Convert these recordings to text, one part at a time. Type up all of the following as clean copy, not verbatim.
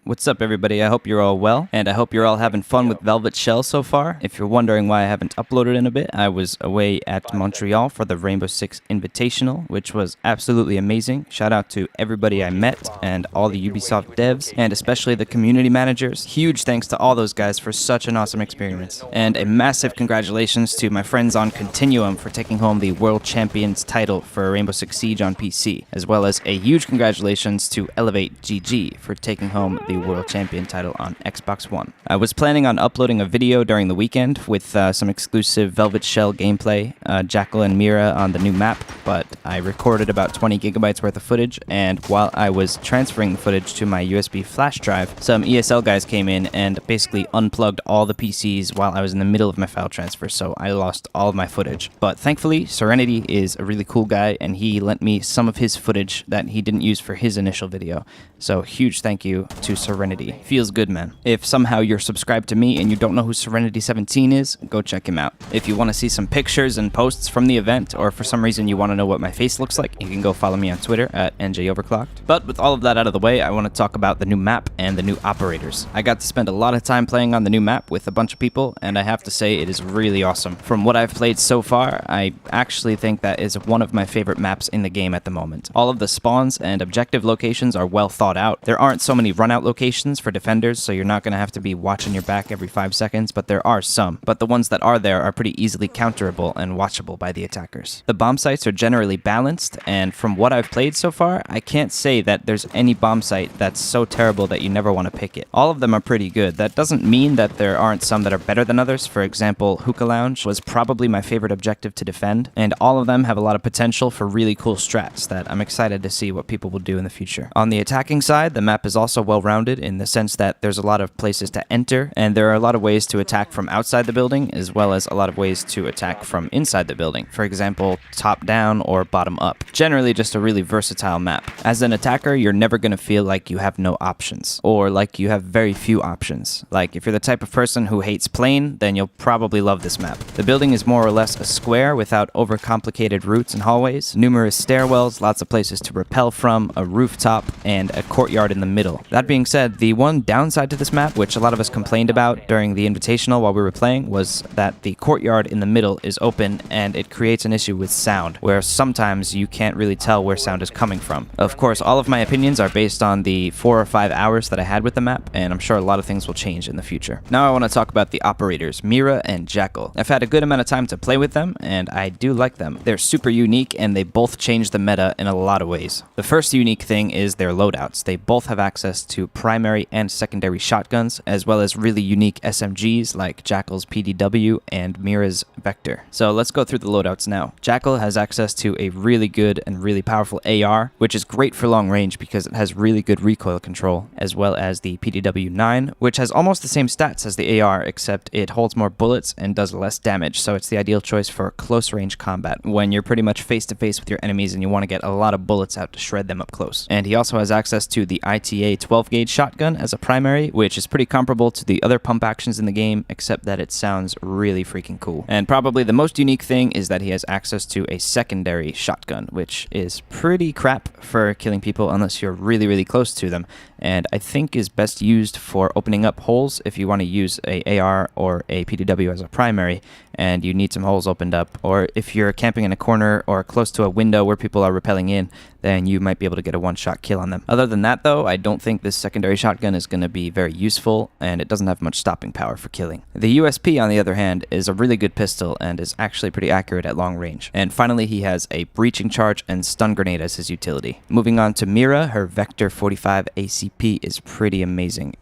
What's up, everybody? I hope you're all well, and I hope you're all having fun with Velvet Shell so far. If you're wondering why I haven't uploaded in a bit, I was away at Montreal for the Rainbow Six Invitational, which was absolutely amazing. Shout out to everybody I met and all the Ubisoft devs, and especially the community managers. Huge thanks to all those guys for such an awesome experience. And a massive congratulations to my friends on Continuum for taking home the World Champions title for Rainbow Six Siege on PC, as well as a huge congratulations to Elevate GG for taking home the World Champion title on Xbox One. I was planning on uploading a video during the weekend with some exclusive Velvet Shell gameplay, Jackal and Mira on the new map, but I recorded about 20 gigabytes worth of footage, and while I was transferring the footage to my USB flash drive, some ESL guys came in and basically unplugged all the PCs while I was in the middle of my file transfer, so I lost all of my footage. But thankfully, Serenity is a really cool guy, and he lent me some of his footage that he didn't use for his initial video. So huge thank you to Serenity. Feels good, man. If somehow you're subscribed to me and you don't know who Serenity17 is, go check him out. If you want to see some pictures and posts from the event, or for some reason you want to know what my face looks like, you can go follow me on Twitter at NJOverclocked. But with all of that out of the way, I want to talk about the new map and the new operators. I got to spend a lot of time playing on the new map with a bunch of people, and I have to say it is really awesome. From what I've played so far, I actually think that is one of my favorite maps in the game at the moment. All of the spawns and objective locations are well thought out. There aren't so many run-out locations for defenders, so you're not going to have to be watching your back every 5 seconds, but there are some. But the ones that are there are pretty easily counterable and watchable by the attackers. The bomb sites are generally balanced, and from what I've played so far, I can't say that there's any bomb site that's so terrible that you never want to pick it. All of them are pretty good. That doesn't mean that there aren't some that are better than others. For example, Hookah Lounge was probably my favorite objective to defend, and all of them have a lot of potential for really cool strats that I'm excited to see what people will do in the future. On the attacking side, the map is also well-rounded in the sense that there's a lot of places to enter, and there are a lot of ways to attack from outside the building, as well as a lot of ways to attack from inside the building. For example, top-down or bottom-up. Generally just a really versatile map. As an attacker, you're never going to feel like you have no options, or like you have very few options. Like, if you're the type of person who hates plane, then you'll probably love this map. The building is more or less a square without overcomplicated routes and hallways, numerous stairwells, lots of places to rappel from, a rooftop, and a courtyard in the middle. That being said, the one downside to this map, which a lot of us complained about during the Invitational while we were playing, was that the courtyard in the middle is open and it creates an issue with sound, where sometimes you can't really tell where sound is coming from. Of course, all of my opinions are based on the 4 or 5 hours that I had with the map, and I'm sure a lot of things will change in the future. Now I want to talk about the operators, Mira and Jackal. I've had a good amount of time to play with them, and I do like them. They're super unique, and they both change the meta in a lot of ways. The first unique thing is their loadouts. They both have access to primary and secondary shotguns, as well as really unique SMGs like Jackal's PDW and Mira's Vector. So let's go through the loadouts now. Jackal has access to a really good and really powerful AR, which is great for long range because it has really good recoil control, as well as the PDW-9, which has almost the same stats as the AR, except it holds more bullets and does less damage, so it's the ideal choice for close range combat, when you're pretty much face to face with your enemies and you want to get a lot of bullets out to shred them up close. And he also has access to the ITA 12 gauge shotgun as a primary, which is pretty comparable to the other pump actions in the game, except that it sounds really freaking cool. And probably the most unique thing is that he has access to a secondary shotgun, which is pretty crap for killing people unless you're really, really close to them, and I think is best used for opening up holes if you want to use a AR or a PDW as a primary and you need some holes opened up, or if you're camping in a corner or close to a window where people are rappelling in, then you might be able to get a one-shot kill on them. Other than that, though, I don't think this secondary shotgun is going to be very useful, and it doesn't have much stopping power for killing. The USP, on the other hand, is a really good pistol and is actually pretty accurate at long range. And finally, he has a breaching charge and stun grenade as his utility. Moving on to Mira, her Vector 45 ACP is pretty amazing.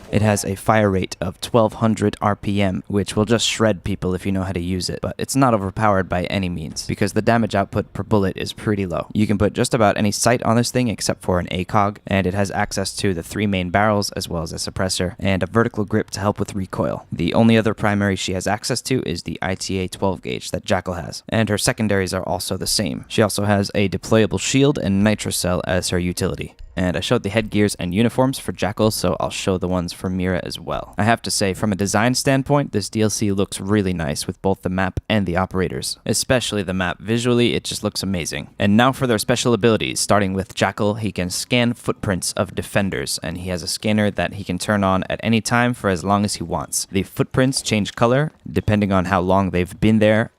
It has a fire rate of 1200 RPM, which will just shred people if you know how to use it, but it's not overpowered by any means, because the damage output per bullet is pretty low. You can put just about any sight on this thing except for an ACOG, and it has access to the 3 main barrels as well as a suppressor, and a vertical grip to help with recoil. The only other primary she has access to is the ITA 12 gauge that Jackal has, and her secondaries are also the same. She also has a deployable shield and nitrocell as her utility. And I showed the headgears and uniforms for Jackal, so I'll show the ones for Mira as well. I have to say, from a design standpoint, this DLC looks really nice with both the map and the operators. Especially the map. Visually, it just looks amazing. And now for their special abilities. Starting with Jackal, he can scan footprints of defenders, and he has a scanner that he can turn on at any time for as long as he wants. The footprints change color depending on how long they've been there.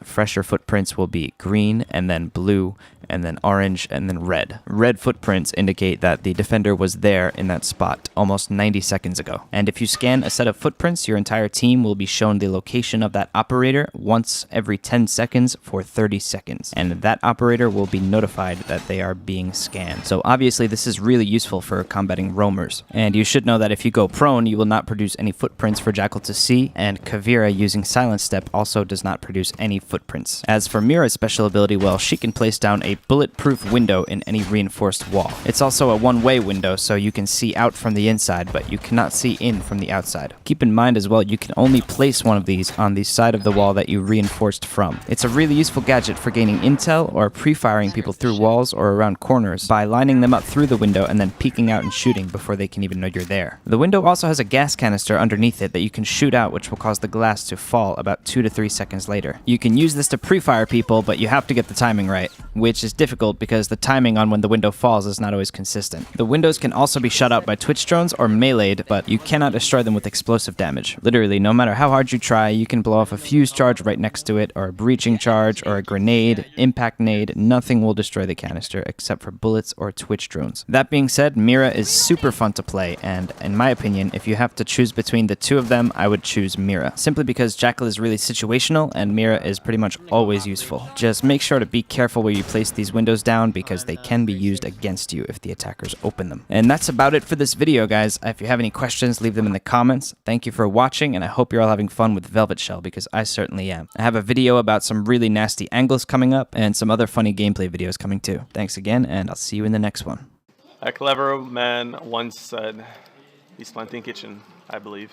Fresher footprints will be green, and then blue, and then orange, and then red. Red footprints indicate that the defender was there in that spot almost 90 seconds ago. And if you scan a set of footprints, your entire team will be shown the location of that operator once every 10 seconds for 30 seconds. And that operator will be notified that they are being scanned. So obviously this is really useful for combating roamers. And you should know that if you go prone, you will not produce any footprints for Jackal to see, and Kavira using Silent Step also does not produce any footprints. As for Mira's special ability, well, she can place down a bulletproof window in any reinforced wall. It's also a one-way window, so you can see out from the inside, but you cannot see in from the outside. Keep in mind as well, you can only place one of these on the side of the wall that you reinforced from. It's a really useful gadget for gaining intel or pre-firing people through walls or around corners by lining them up through the window and then peeking out and shooting before they can even know you're there. The window also has a gas canister underneath it that you can shoot out, which will cause the glass to fall about 2 to 3 seconds later. You can use this to pre-fire people, but you have to get the timing right, which is difficult because the timing on when the window falls is not always consistent. The windows can also be shut out by Twitch drones or meleeed, but you cannot destroy them with explosive damage. Literally, no matter how hard you try, you can blow off a fuse charge right next to it, or a breaching charge, or a grenade, impact nade. Nothing will destroy the canister except for bullets or Twitch drones. That being said, Mira is super fun to play, and in my opinion, if you have to choose between the two of them, I would choose Mira. Simply because Jackal is really situational, and Mira is pretty much always useful. Just make sure to be careful where you place these windows down because they can be used against you if the attackers open them. And that's about it for this video, guys. If you have any questions, leave them in the comments. Thank you for watching, and I hope you're all having fun with Velvet Shell because I certainly am. I have a video about some really nasty angles coming up and some other funny gameplay videos coming too. Thanks again, and I'll see you in the next one. A clever man once said, he's planting kitchen, I believe.